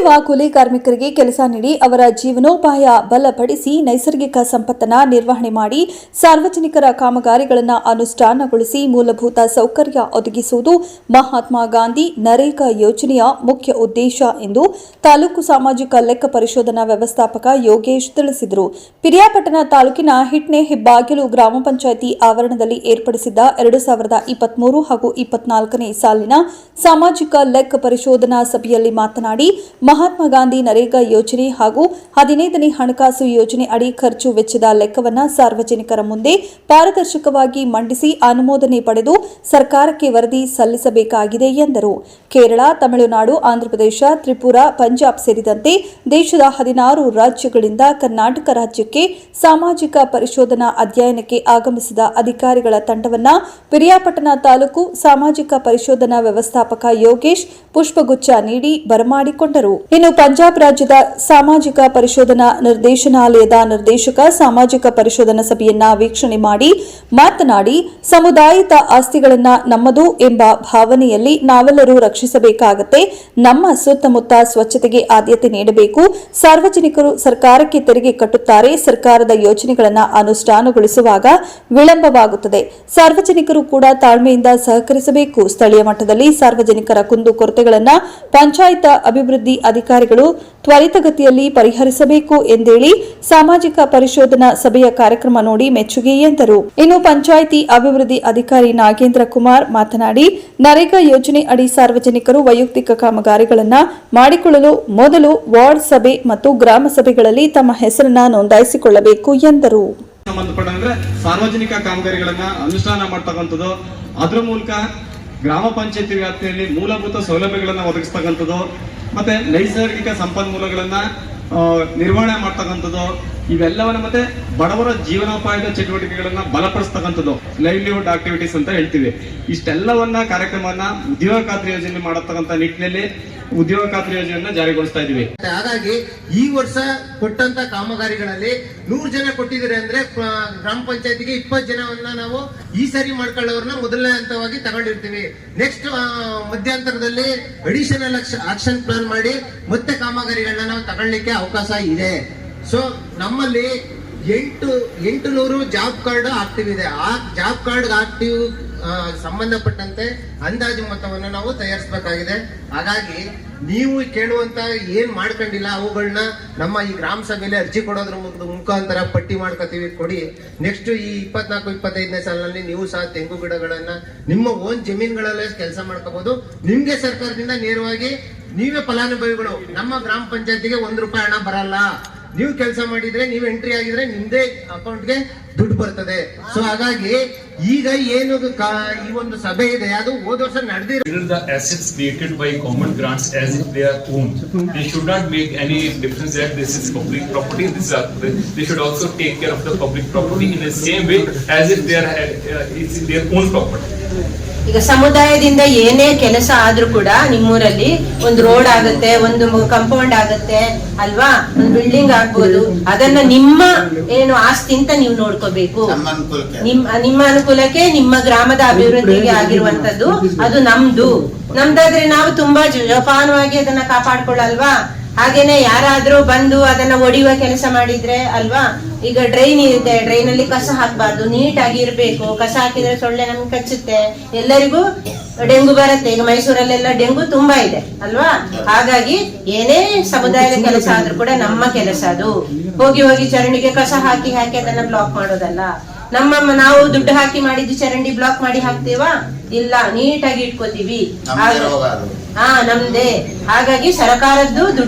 ದುಡಿಯುವ ಕೂಲಿ ಕಾರ್ಮಿಕರಿಗೆ ಕೆಲಸ ನೀಡಿ ಅವರ ಜೀವನೋಪಾಯ ಬಲಪಡಿಸಿ ನೈಸರ್ಗಿಕ ಸಂಪತ್ತನ್ನು ನಿರ್ವಹಣೆ ಮಾಡಿ ಸಾರ್ವಜನಿಕರ ಕಾಮಗಾರಿಗಳನ್ನು ಅನುಷ್ಠಾನಗೊಳಿಸಿ ಮೂಲಭೂತ ಸೌಕರ್ಯ ಒದಗಿಸುವುದು ಮಹಾತ್ಮ ಗಾಂಧಿ ನರೇಗಾ ಯೋಜನೆಯ ಮುಖ್ಯ ಉದ್ದೇಶ ಎಂದು ತಾಲೂಕು ಸಾಮಾಜಿಕ ಲೆಕ್ಕ ಪರಿಶೋಧನಾ ವ್ಯವಸ್ಥಾಪಕ ಯೋಗೇಶ್ ತಿಳಿಸಿದರು. ಪಿರಿಯಾಪಟ್ಟಣ ತಾಲೂಕಿನ ಹಿಟ್ನೆ ಹೆಬ್ಬಾಗಿಲು ಗ್ರಾಮ ಪಂಚಾಯಿತಿ ಆವರಣದಲ್ಲಿ ಏರ್ಪಡಿಸಿದ್ದ 2023 ಹಾಗೂ 24ನೇ ಸಾಲಿನ ಸಾಮಾಜಿಕ ಲೆಕ್ಕ ಪರಿಶೋಧನಾ ಸಭೆಯಲ್ಲಿ ಮಾತನಾಡಿ ಮಹಾತ್ಮ ಗಾಂಧಿ ನರೇಗಾ ಯೋಜನೆ ಹಾಗೂ 15ನೇ ಹಣಕಾಸು ಯೋಜನೆ ಅಡಿ ಖರ್ಚು ವೆಚ್ಚದ ಲೆಕ್ಕವನ್ನು ಸಾರ್ವಜನಿಕರ ಮುಂದೆ ಪಾರದರ್ಶಕವಾಗಿ ಮಂಡಿಸಿ ಅನುಮೋದನೆ ಪಡೆದು ಸರ್ಕಾರಕ್ಕೆ ವರದಿ ಸಲ್ಲಿಸಬೇಕಾಗಿದೆ ಎಂದರು. ಕೇರಳ, ತಮಿಳುನಾಡು, ಆಂಧ್ರಪ್ರದೇಶ, ತ್ರಿಪುರಾ, ಪಂಜಾಬ್ ಸೇರಿದಂತೆ ದೇಶದ 16 ರಾಜ್ಯಗಳಿಂದ ಕರ್ನಾಟಕ ರಾಜ್ಯಕ್ಕೆ ಸಾಮಾಜಿಕ ಪರಿಶೋಧನಾ ಅಧ್ಯಯನಕ್ಕೆ ಆಗಮಿಸಿದ ಅಧಿಕಾರಿಗಳ ತಂಡವನ್ನು ಪಿರಿಯಾಪಟ್ಟಣ ತಾಲೂಕು ಸಾಮಾಜಿಕ ಪರಿಶೋಧನಾ ವ್ಯವಸ್ಥಾಪಕ ಯೋಗೇಶ್ ಪುಷ್ಪಗುಚ್ಛ ನೀಡಿ ಬರಮಾಡಿಕೊಂಡರು. ಇನ್ನು ಪಂಜಾಬ್ ರಾಜ್ಯದ ಸಾಮಾಜಿಕ ಪರಿಶೋಧನಾ ನಿರ್ದೇಶನಾಲಯದ ನಿರ್ದೇಶಕ ಸಾಮಾಜಿಕ ಪರಿಶೋಧನಾ ಸಭೆಯನ್ನ ವೀಕ್ಷಣೆ ಮಾಡಿ ಮಾತನಾಡಿ, ಸಮುದಾಯದ ಆಸ್ತಿಗಳನ್ನ ನಮ್ಮದು ಎಂಬ ಭಾವನೆಯಲ್ಲಿ ನಾವೆಲ್ಲರೂ ರಕ್ಷಿಸಬೇಕಾಗತ್ತೆ. ನಮ್ಮ ಸುತ್ತಮುತ್ತ ಸ್ವಚ್ಛತೆಗೆ ಆದ್ಯತೆ ನೀಡಬೇಕು. ಸಾರ್ವಜನಿಕರು ಸರ್ಕಾರಕ್ಕೆ ತೆರಿಗೆ ಕಟ್ಟುತ್ತಾರೆ. ಸರ್ಕಾರದ ಯೋಜನೆಗಳನ್ನು ಅನುಷ್ಠಾನಗೊಳಿಸುವಾಗ ವಿಳಂಬವಾಗುತ್ತದೆ. ಸಾರ್ವಜನಿಕರು ಕೂಡ ತಾಳ್ಮೆಯಿಂದ ಸಹಕರಿಸಬೇಕು. ಸ್ಥಳೀಯ ಮಟ್ಟದಲ್ಲಿ ಸಾರ್ವಜನಿಕರ ಕುಂದುಕೊರತೆಗಳನ್ನು ಪಂಚಾಯತ್ ಅಭಿವೃದ್ಧಿ ಅಧಿಕಾರಿಗಳು ತ್ವರಿತಗತಿಯಲ್ಲಿ ಪರಿಹರಿಸಬೇಕು ಎಂದೇಳಿ ಸಾಮಾಜಿಕ ಪರಿಶೋಧನಾ ಸಭೆಯ ಕಾರ್ಯಕ್ರಮ ನೋಡಿ ಮೆಚ್ಚುಗೆ ಎಂದರು. ಇನ್ನು ಪಂಚಾಯಿತಿ ಅಭಿವೃದ್ಧಿ ಅಧಿಕಾರಿ ನಾಗೇಂದ್ರ ಕುಮಾರ್ ಮಾತನಾಡಿ, ನರೇಗಾ ಯೋಜನೆ ಅಡಿ ಸಾರ್ವಜನಿಕರು ವೈಯಕ್ತಿಕ ಕಾಮಗಾರಿಗಳನ್ನು ಮಾಡಿಕೊಳ್ಳಲು ಮೊದಲು ವಾರ್ಡ್ ಸಭೆ ಮತ್ತು ಗ್ರಾಮ ಸಭೆಗಳಲ್ಲಿ ತಮ್ಮ ಹೆಸರನ್ನು ನೋಂದಾಯಿಸಿಕೊಳ್ಳಬೇಕು ಎಂದರು. ಸಂಬಂಧಪಟ್ಟಂದ್ರೆ ಸಾರ್ವಜನಿಕ ಕಾಮಗಾರಿಗಳನ್ನ ಅನುಷ್ಠಾನ ಮಾಡ್ತಕ್ಕಂಥದ್ದು, ಅದರ ಮೂಲಕ ಗ್ರಾಮ ಪಂಚಾಯತಿ ವ್ಯಾಪ್ತಿಯಲ್ಲಿ ಮೂಲಭೂತ ಸೌಲಭ್ಯಗಳನ್ನ ಒದಗಿಸ್ತಕ್ಕಂಥದ್ದು, ಮತ್ತೆ ನೈಸರ್ಗಿಕ ಸಂಪನ್ಮೂಲಗಳನ್ನ ನಿರ್ವಹಣೆ ಮಾಡ್ತಕ್ಕಂಥದ್ದು, ಇವೆಲ್ಲವನ್ನ ಮತ್ತೆ ಬಡವರ ಜೀವನೋಪಾಯದ ಚಟುವಟಿಕೆಗಳನ್ನ ಬಲಪಡಿಸ್ತಕ್ಕಂಥದ್ದು, ಲೈವ್ಲಿಹುಡ್ ಆಕ್ಟಿವಿಟೀಸ್ ಅಂತ ಹೇಳ್ತೀವಿ. ಇಷ್ಟೆಲ್ಲವನ್ನ ಕಾರ್ಯಕ್ರಮವನ್ನ ಉದ್ಯೋಗ ಖಾತ್ರಿ ಯೋಜನೆ ಮಾಡತಕ್ಕಂಥ ನಿಟ್ಟಿನಲ್ಲಿ ಉದ್ಯೋಗ ಖಾತ್ರಿ ಯೋಜನೆಯನ್ನ ಜಾರಿಗೊಳಿಸ್ತಾ ಇದೀವಿ. ಹಾಗಾಗಿ ಈ ವರ್ಷ ಕೊಟ್ಟಂತ ಕಾಮಗಾರಿಗಳಲ್ಲಿ 100 ಜನ ಕೊಟ್ಟಿದ್ದಾರೆ ಅಂದ್ರೆ ಗ್ರಾಮ ಪಂಚಾಯತಿಗೆ 20 ಜನವನ್ನ ನಾವು ಈ ಸರಿ ಮಾಡ್ಕೊಳ್ಳೋರ್ನ ಮೊದಲನೇ ಹಂತವಾಗಿ ತಗೊಂಡಿರ್ತೀವಿ. ನೆಕ್ಸ್ಟ್ ಮಧ್ಯಂತರದಲ್ಲಿ ಅಡಿಷನಲ್ ಆಕ್ಷನ್ ಪ್ಲಾನ್ ಮಾಡಿ ಮತ್ತೆ ಕಾಮಗಾರಿಗಳನ್ನ ನಾವು ತಗೊಳ್ಳಿಕ್ಕೆ ಅವಕಾಶ ಇದೆ. ಸೊ ನಮ್ಮಲ್ಲಿ 800 ಜಾಬ್ ಕಾರ್ಡ್ ಆಕ್ಟಿವ್ ಇದೆ. ಆ ಜಾಬ್ ಕಾರ್ಡ್ ಆಕ್ಟಿವ್ ಸಂಬಂಧಪಟ್ಟಂತೆ ಅಂದಾಜು ಮೊತ್ತವನ್ನು ನಾವು ತಯಾರಿಸಬೇಕಾಗಿದೆ. ಹಾಗಾಗಿ ನೀವು ಕೇಳುವಂತ ಏನ್ ಮಾಡ್ಕೊಂಡಿಲ್ಲ ಅವುಗಳನ್ನ ನಮ್ಮ ಈ ಗ್ರಾಮ ಸಭೆಯಲ್ಲಿ ಅರ್ಜಿ ಕೊಡೋದ್ರ ಮುಖಾಂತರ ಪಟ್ಟಿ ಮಾಡ್ಕೋತೀವಿ, ಕೊಡಿ. ನೆಕ್ಸ್ಟ್ ಈ 24-25ನೇ ಸಾಲಿನಲ್ಲಿ ನೀವು ಸಹ ತೆಂಗು ಗಿಡಗಳನ್ನ ನಿಮ್ಮ ಓನ್ ಜಮೀನುಗಳಲ್ಲೇ ಕೆಲಸ ಮಾಡ್ಕೋಬಹುದು. ನಿಮ್ಗೆ ಸರ್ಕಾರದಿಂದ ನೇರವಾಗಿ ನೀವೇ ಫಲಾನುಭವಿಗಳು. ನಮ್ಮ ಗ್ರಾಮ ಪಂಚಾಯತಿಗೆ 1 ರೂಪಾಯಿ ಹಣ ಬರಲ್ಲ. ನೀವು ಕೆಲಸ ಮಾಡಿದ್ರೆ, ನೀವು ಎಂಟ್ರಿ ಆಗಿದ್ರೆ ನಿಮ್ದೇ ಅಕೌಂಟ್ಗೆ ದುಡ್ಡು ಬರ್ತದೆ. ಸೊ ಹಾಗಾಗಿ ಈಗ ಏನು ಈ ಒಂದು ಸಭೆ ಇದೆ ಅದು ಹೋದ ವರ್ಷ ನಡೆದಿರೋ the assets created by government grants as if they are owned. They should not make any difference that this is public property. They should also take care of the public property in the same way as if they are it's their own property. ಈಗ ಸಮುದಾಯದಿಂದ ಏನೇ ಕೆಲಸ ಆದ್ರೂ ಕೂಡ ನಿಮ್ಮೂರಲ್ಲಿ ಒಂದು road ಆಗುತ್ತೆ, ಒಂದು ಕಂಪೌಂಡ್ ಆಗುತ್ತೆ ಅಲ್ವಾ, ಒಂದು ಬಿಲ್ಡಿಂಗ್ ಆಗ್ಬೋದು, ಅದನ್ನ ನಿಮ್ಮ ಏನು ಆಸ್ತಿ ಅಂತ ನೀವು ನೋಡ್ಕೋಬೇಕು. ನಿಮ್ಮ ಅನುಕೂಲಕ್ಕೆ, ನಿಮ್ಮ ಗ್ರಾಮದ ಅಭಿವೃದ್ಧಿಗೆ ಆಗಿರುವಂತದ್ದು ಅದು ನಮ್ದಾದ್ರೆ ನಾವು ತುಂಬಾ ಜೋಪಾನವಾಗಿ ಅದನ್ನ ಕಾಪಾಡ್ಕೊಳ್ಳಲ್ವಾ. ಹಾಗೇನೆ ಯಾರಾದ್ರೂ ಬಂದು ಅದನ್ನ ಒಡೆಯುವ ಕೆಲಸ ಮಾಡಿದ್ರೆ ಅಲ್ವಾ, ಈಗ ಡ್ರೈನ್ ಇದೆ, ಡ್ರೈನ್ ಅಲ್ಲಿ ಕಸ ಹಾಕಬಾರ್ದು, ನೀಟಾಗಿ ಇರ್ಬೇಕು. ಕಸ ಹಾಕಿದ್ರೆ ಸೊಳ್ಳೆ ನಮ್ಗೆ ಕಚ್ಚುತ್ತೆ, ಎಲ್ಲರಿಗೂ ಡೆಂಗು ಬರುತ್ತೆ. ಈಗ ಮೈಸೂರಲ್ಲೆಲ್ಲ ಡೆಂಗು ತುಂಬಾ ಇದೆ ಅಲ್ವಾ. ಹಾಗಾಗಿ ಏನೇ ಸಮುದಾಯದ ಕೆಲಸ ಆದ್ರೂ ಕೂಡ ನಮ್ಮ ಕೆಲಸ ಅದು. ಹೋಗಿ ಚರಂಡಿಗೆ ಕಸ ಹಾಕಿ ಅದನ್ನ ಬ್ಲಾಕ್ ಮಾಡೋದಲ್ಲ. ನಾವು ದುಡ್ಡು ಹಾಕಿ ಮಾಡಿದ್ದು ಚರಂಡಿ ಬ್ಲಾಕ್ ಮಾಡಿ ಹಾಕ್ತೇವಾ? ಇಲ್ಲ, ನೀಟಾಗಿ ಇಟ್ಕೋತೀವಿ. ನಮ್ದೇ. ಹಾಗಾಗಿ ಸರ್ಕಾರದ್ದು